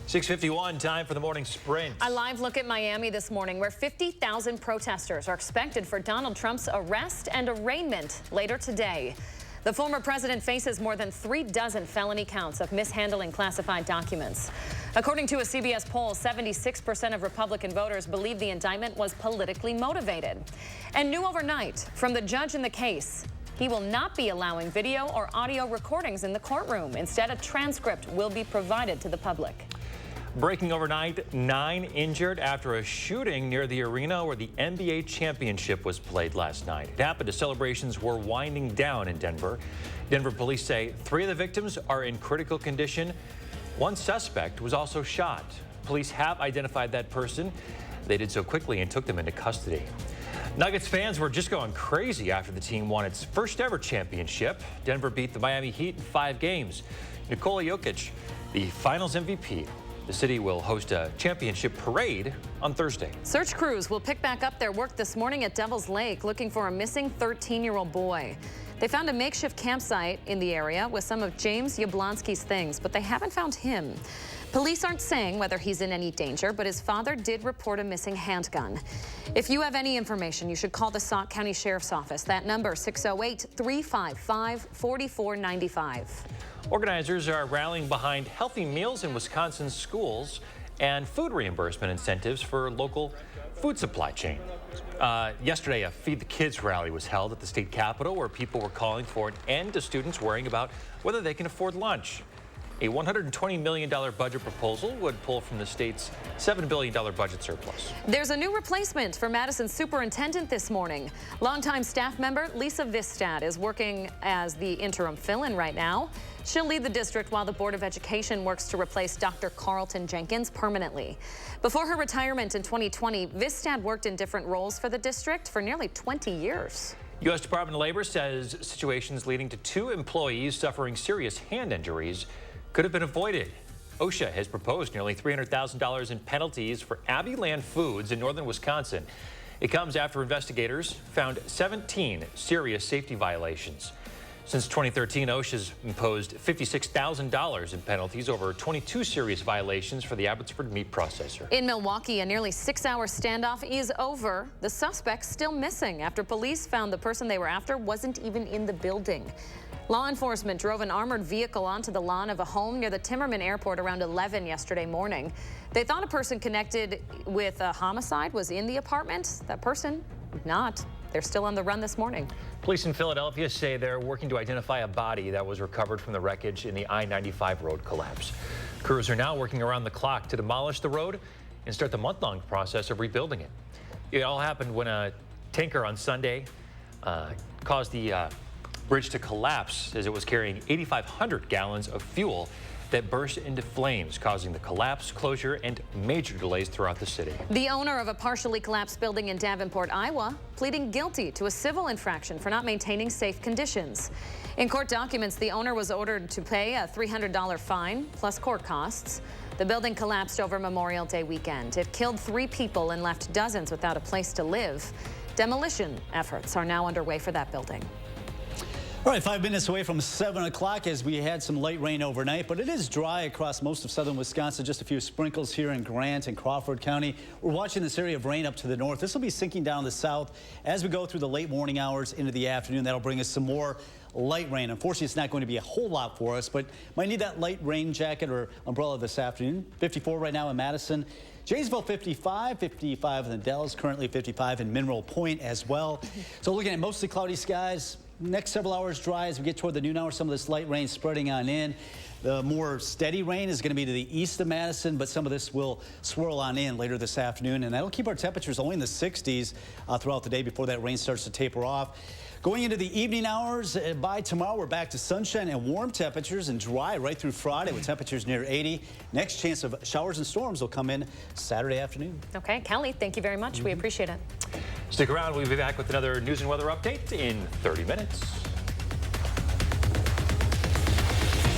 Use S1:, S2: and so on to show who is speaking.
S1: 6:51, time for the morning sprint.
S2: A live look at Miami this morning, where 50,000 protesters are expected for Donald Trump's arrest and arraignment later today. The former president faces more than 36 felony counts of mishandling classified documents. According to a CBS poll, 76% of Republican voters believe the indictment was politically motivated. And new overnight from the judge in the case, he will not be allowing video or audio recordings in the courtroom. Instead, a transcript will be provided to the public.
S1: Breaking overnight, 9 injured after a shooting near the arena where the NBA championship was played last night. It happened as celebrations were winding down in Denver. Denver police say 3 of the victims are in critical condition. One suspect was also shot. Police have identified that person. They did so quickly and took them into custody. Nuggets fans were just going crazy after the team won its first ever championship. Denver beat the Miami Heat in 5 games. Nikola Jokic, the finals MVP. The city will host a championship parade on Thursday.
S2: Search crews will pick back up their work this morning at Devil's Lake, looking for a missing 13-year-old boy. They found a makeshift campsite in the area with some of James Yablonsky's things, but they haven't found him. Police aren't saying whether he's in any danger, but his father did report a missing handgun. If you have any information, you should call the Sauk County Sheriff's Office. That number, 608-355-4495.
S1: Organizers are rallying behind healthy meals in Wisconsin's schools and food reimbursement incentives for local food supply chain. Yesterday, a Feed the Kids rally was held at the state capitol where people were calling for an end to students worrying about whether they can afford lunch. A $120 million budget proposal would pull from the state's $7 billion budget surplus.
S2: There's a new replacement for Madison's superintendent this morning. Longtime staff member Lisa Vistad is working as the interim fill-in right now. She'll lead the district while the Board of Education works to replace Dr. Carlton Jenkins permanently. Before her retirement in 2020, Vistad worked in different roles for the district for nearly 20 years.
S1: U.S. Department of Labor says situations leading to 2 employees suffering serious hand injuries could have been avoided. OSHA has proposed nearly $300,000 in penalties for Abbeyland Foods in northern Wisconsin. It comes after investigators found 17 serious safety violations. Since 2013, OSHA's imposed $56,000 in penalties over 22 serious violations for the Abbotsford meat processor.
S2: In Milwaukee, a nearly 6-hour standoff is over. The suspect's still missing after police found the person they were after wasn't even in the building. Law enforcement drove an armored vehicle onto the lawn of a home near the Timmerman Airport around 11 yesterday morning. They thought a person connected with a homicide was in the apartment. That person, not. They're still on the run this morning.
S1: Police in Philadelphia say they're working to identify a body that was recovered from the wreckage in the I-95 road collapse. Crews are now working around the clock to demolish the road and start the month-long process of rebuilding it. It all happened when a tanker on Sunday caused the bridge to collapse as it was carrying 8,500 gallons of fuel that burst into flames, causing the collapse, closure, and major delays throughout the city.
S2: The owner of a partially collapsed building in Davenport, Iowa, pleading guilty to a civil infraction for not maintaining safe conditions. In court documents, the owner was ordered to pay a $300 fine plus court costs. The building collapsed over Memorial Day weekend. It killed 3 people and left dozens without a place to live. Demolition efforts are now underway for that building.
S3: All right, 5 minutes away from 7 o'clock as we had some light rain overnight, but it is dry across most of southern Wisconsin. Just a few sprinkles here in Grant and Crawford County. We're watching this area of rain up to the north. This will be sinking down the south as we go through the late morning hours into the afternoon. That'll bring us some more light rain. Unfortunately, it's not going to be a whole lot for us, but might need that light rain jacket or umbrella this afternoon. 54 right now in Madison. Janesville 55, 55 in the Dells, currently 55 in Mineral Point as well. So looking at mostly cloudy skies. Next several hours dry as we get toward the noon hour. Some of this light rain spreading on in. The more steady rain is going to be to the east of Madison, but some of this will swirl on in later this afternoon, and that'll keep our temperatures only in the 60s throughout the day before that rain starts to taper off. Going into the evening hours, by tomorrow we're back to sunshine and warm temperatures and dry right through Friday with temperatures near 80. Next chance of showers and storms will come in Saturday afternoon.
S2: Okay, Kelly, thank you very much. We appreciate it.
S1: Stick around. We'll be back with another news and weather update in 30 minutes.